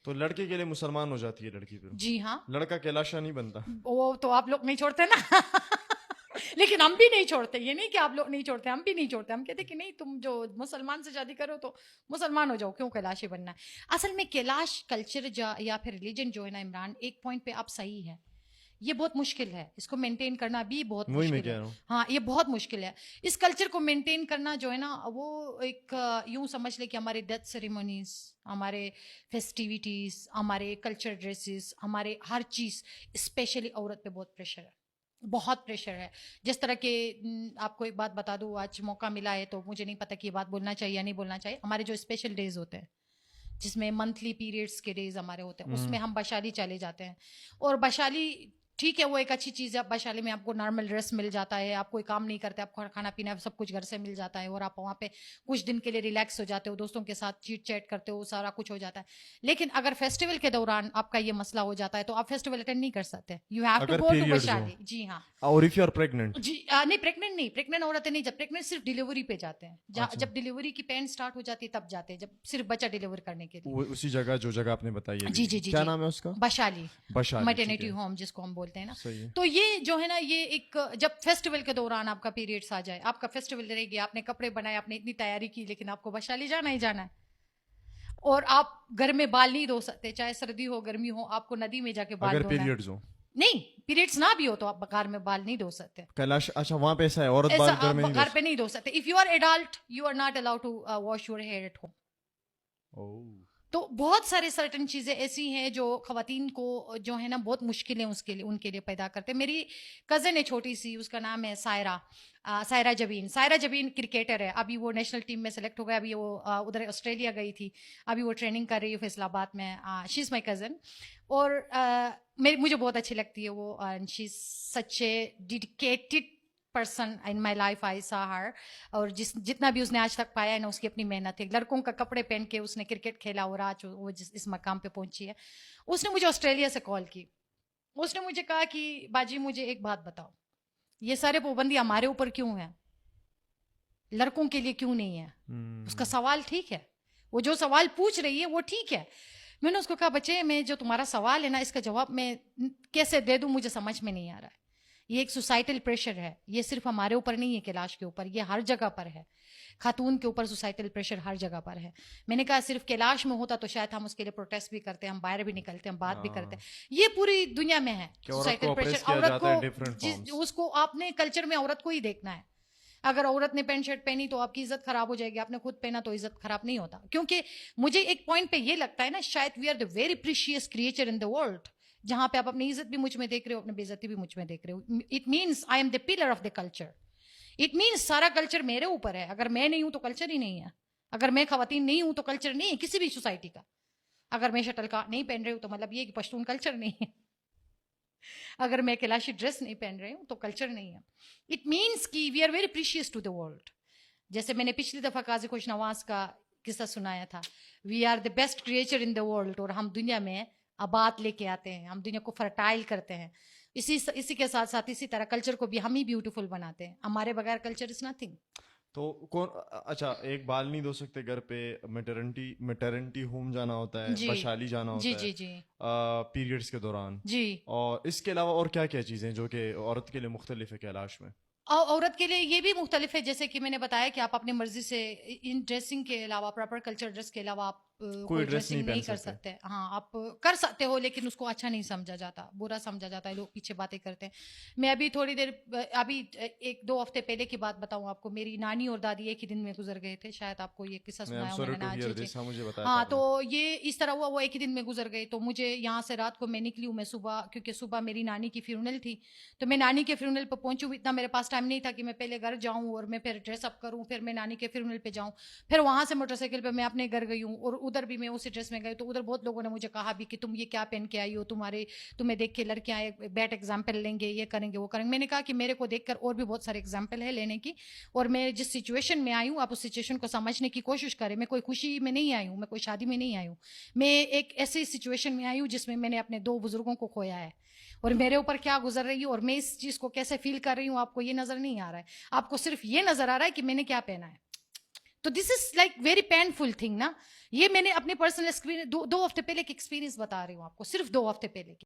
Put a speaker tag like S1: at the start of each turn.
S1: تو لڑکے کے لیے مسلمان ہو جاتی ہے لڑکی پھر؟
S2: جی ہاں.
S1: لڑکا کیلاشا نہیں بنتا؟
S2: وہ تو آپ لوگ نہیں چھوڑتے نا. لیکن ہم بھی نہیں چھوڑتے, یہ نہیں کہ آپ لوگ نہیں چھوڑتے, ہم بھی نہیں چھوڑتے. ہم کہتے کہ نہیں, تم جو مسلمان سے شادی کرو تو مسلمان ہو جاؤ, کیوں کیلاشی بننا ہے. اصل میں کیلاش کلچر یا پھر ریلیجن جو ہے نا عمران, ایک پوائنٹ پہ آپ صحیح ہے, یہ بہت مشکل ہے, اس کو مینٹین کرنا بھی بہت مشکل ہے. ہاں یہ بہت مشکل ہے. اس کلچر کو مینٹین کرنا جو ہے نا, وہ ایک یوں سمجھ لے کہ ہمارے ڈیتھ سیریمونیز, ہمارے فیسٹیوٹیز, ہمارے کلچر ڈریسز, ہمارے ہر چیز, اسپیشلی عورت پہ بہت پریشر ہے, بہت پریشر ہے. جس طرح کہ آپ کو ایک بات بتا دوں, آج موقع ملا ہے تو مجھے نہیں پتا کہ یہ بات بولنا چاہیے یا نہیں بولنا چاہیے. ہمارے جو اسپیشل ڈیز ہوتے ہیں, جس میں منتھلی پیریڈس کے ڈیز ہمارے ہوتے ہیں, اس میں ہم بشالی چلے جاتے ہیں. اور بشالی ٹھیک ہے, وہ ایک اچھی چیز ہے. بشالی میں آپ کو نارمل ڈریس مل جاتا ہے, آپ کوئی کام نہیں کرتے, آپ کو کھانا پینا سب کچھ گھر سے مل جاتا ہے, اور آپ وہاں پہ کچھ دن کے لیے ریلیکس ہو جاتے ہو, دوستوں کے ساتھ چیٹ چیٹ کرتے ہو, سارا کچھ ہو جاتا ہے. لیکن اگر فیسٹیول کے دوران آپ کا یہ مسئلہ ہو جاتا ہے تو آپ فیسٹیول اٹینڈ نہیں کر سکتے. You have to go to Bishali. جی ہاں.
S1: اور اف یو آر پریگننٹ؟
S2: جی نہیں, پریگننٹ نہیں, پریگننٹ عورتیں نہیں, جب پریگننٹ صرف ڈیلیوری پہ جاتے ہیں, جب ڈیلیوری کی پین سٹارٹ ہو جاتی ہے تب جاتے ہیں, جب صرف بچہ ڈیلیور کرنے کے لیے.
S1: اسی جگہ جو جگہ آپ نے بتائی ہے.
S2: جی جی جی,
S1: کیا نام ہے اس کا؟
S2: بشالی
S1: بشالی
S2: میٹرنیٹی ہوم جس کو ہم بولتے ہیں نا.
S1: صحیح ہے.
S2: تو یہ جو ہے نا, یہ ایک جب فیسٹیول کے دوران آپ کا پیریڈس آ جائے, آپ کا فیسٹیول رہے گی, آپ نے کپڑے بنائے, آپ نے اتنی تیاری کی, لیکن آپ کو بشالی جانا ہی جانا ہے. اور آپ گھر میں بال نہیں دھو سکتے, چاہے سردی ہو گرمی ہو, آپ کو ندی میں جا کے بال
S1: اگر
S2: دھونا ہے.
S1: پیریڈز ہو
S2: نہیں, پیریڈس نہ بھی ہو تو آپ گھر میں بال نہیں دھو سکتے.
S1: کیلاش اچھا وہاں پہ ایسا ہے, عورت بال
S2: گھر پہ نہیں دھو سکتے. If you are adult you are not allowed to wash your hair at home. تو بہت سارے سرٹن چیزیں ایسی ہیں جو خواتین کو جو ہے نا بہت مشکلیں اس کے لیے ان کے لیے پیدا کرتے. میری کزن ہے چھوٹی سی, اس کا نام ہے سائرہ جبین. سائرہ جبین کرکٹر ہے, ابھی وہ نیشنل ٹیم میں سلیکٹ ہو گیا, ابھی وہ ادھر آسٹریلیا گئی تھی, ابھی وہ ٹریننگ کر رہی ہے فیصل آباد میں. شی از مائی کزن, اور مجھے بہت اچھی لگتی ہے وہ. She is such a dedicated person in my life. I saw her, اور جتنا بھی اس نے آج تک پایا ہے نا, اس کی اپنی محنت ہے. لڑکوں کا کپڑے پہن کے اس نے کرکٹ کھیلا, اور آج وہ اس مقام پہ پہنچی ہے. اس نے مجھے آسٹریلیا سے کال کی, اس نے مجھے کہا کہ باجی مجھے ایک بات بتاؤ, یہ سارے پابندی ہمارے اوپر کیوں ہیں, لڑکوں کے لیے کیوں نہیں ہے؟ اس کا سوال ٹھیک ہے, وہ جو سوال پوچھ رہی ہے وہ ٹھیک ہے. میں نے اس کو کہا بچے, میں جو تمہارا سوال ہے نا, اس کا جواب میں کیسے دے دوں, مجھے سمجھ میں نہیں آ رہا ہے. یہ ایک سوسائٹل پریشر ہے, یہ صرف ہمارے اوپر نہیں ہے کیلاش کے اوپر, یہ ہر جگہ پر ہے. خاتون کے اوپر سوسائٹل پریشر ہر جگہ پر ہے. میں نے کہا صرف کیلاش میں ہوتا تو شاید ہم اس کے لیے پروٹیسٹ بھی کرتے, ہم باہر بھی نکلتے, ہم بات بھی کرتے. یہ پوری دنیا میں ہے سوسائٹل پریشر. عورت کو اس کو آپ نے کلچر میں عورت کو ہی دیکھنا ہے. اگر عورت نے پینٹ شرٹ پہنی تو آپ کی عزت خراب ہو جائے گی, آپ نے خود پہنا تو عزت خراب نہیں ہوتا. کیونکہ مجھے ایک پوائنٹ پہ یہ لگتا ہے نا, شاید we are the very precious creature in the world, جہاں پہ آپ اپنی عزت بھی مجھ میں دیکھ رہے ہو, اپنی بے عزتی بھی مجھ میں دیکھ رہے ہو. It means I am the pillar of the culture. It means سارا کلچر میرے اوپر ہے. اگر میں نہیں ہوں تو کلچر ہی نہیں ہے. اگر میں خواتین نہیں ہوں تو کلچر نہیں ہے کسی بھی سوسائٹی کا. اگر میں شٹل کا نہیں پہن رہی ہوں تو مطلب یہ کہ پشتون کلچر نہیں ہے. اگر میں کیلاشی ڈریس نہیں پہن رہی ہوں تو کلچر نہیں ہے. اٹ مینس کہ we are very precious to the world. جیسے میں نے پچھلی دفعہ قاضی خوش نواز کا قصہ سنایا تھا, we are the best creature in the world, اور ہم دنیا میں آباد لے کے آتے ہیں, ہم دنیا کو فرٹائل کرتے ہیں. اسی کے ساتھ ساتھ اسی طرح کلچر کو بھی ہم ہی بیوٹیفل بناتے ہیں. ہمارے بغیر کلچر از نتھنگ.
S1: تو کون اچھا ایک بال نہیں دھو سکتے گھر پہ, میٹرنٹی ہوم جانا ہوتا ہے, بشالی جانا ہوتا ہے
S2: جی
S1: پیریڈس کے دوران
S2: جی.
S1: اور اس کے علاوہ اور کیا کیا چیزیں جو کہ عورت کے لیے مختلف ہے کیلاش میں؟
S2: عورت کے لیے یہ بھی مختلف ہے, جیسے کہ میں نے بتایا کہ آپ اپنی مرضی سے ان ڈریسنگ کے علاوہ, پراپر کلچر ڈریس کے علاوہ آپ کوئی ڈریسنگ نہیں کر سکتے. ہاں آپ کر سکتے ہو, لیکن اس کو اچھا نہیں سمجھا جاتا, برا سمجھا جاتا ہے, لوگ پیچھے باتیں کرتے ہیں. میں ابھی تھوڑی دیر, ابھی 1-2 ہفتے پہلے کی بات بتاؤں آپ کو, میری نانی اور دادی ایک ہی دن میں گزر گئے تھے. شاید آپ کو یہ قصہ سنایا ہو میں نے. ہاں تو یہ اس طرح ہوا, وہ ایک ہی دن میں گزر گئے. تو مجھے یہاں سے رات کو میں نکلی ہوں, میں صبح, کیونکہ صبح میری نانی کی فیونل تھی, تو میں نانی کے فیونل پہ پہنچوں. اتنا میرے پاس ٹائم نہیں تھا کہ میں پہلے گھر جاؤں اور میں پھر ڈریس اپ کروں, پھر میں نانی کے فیونل پہ جاؤں, پھر وہاں سے موٹر سائیکل پہ میں اپنے گھر گئی ہوں, اور ادھر بھی میں اسی ڈریس میں گئی. تو ادھر بہت لوگوں نے مجھے کہا بھی کہ تم یہ کیا پہن کے آئی ہو, تمہیں دیکھ کے لڑکیاں بیڈ ایگزامپل لیں گے, یہ کریں گے وہ کریں گے. میں نے کہا کہ میرے کو دیکھ کر اور بھی بہت سارے ایگزامپل ہے لینے کی, اور میں جس سچویشن میں آئی ہوں آپ اس سچویشن کو سمجھنے کی کوشش کریں. میں کوئی خوشی میں نہیں آئی ہوں, میں کوئی شادی میں نہیں آئی ہوں, میں ایک ایسی سچویشن میں آئی ہوں جس میں نے اپنے 2 بزرگوں کو کھویا ہے, اور میرے اوپر کیا گزر رہی ہے اور میں اس چیز کو کیسے فیل کر رہی ہوں, آپ کو یہ نظر نہیں آ رہا ہے. آپ کو صرف یہ نظر آ رہا ہے کہ میں نے کیا پہنا ہے. تو this is like very painful thing نا. یہ میں نے اپنے پرسنل ایکسپیرینس 2 ہفتے پہلے کے ایکسپیرینس بتا رہی ہوں آپ کو, صرف 2 ہفتے پہلے کی.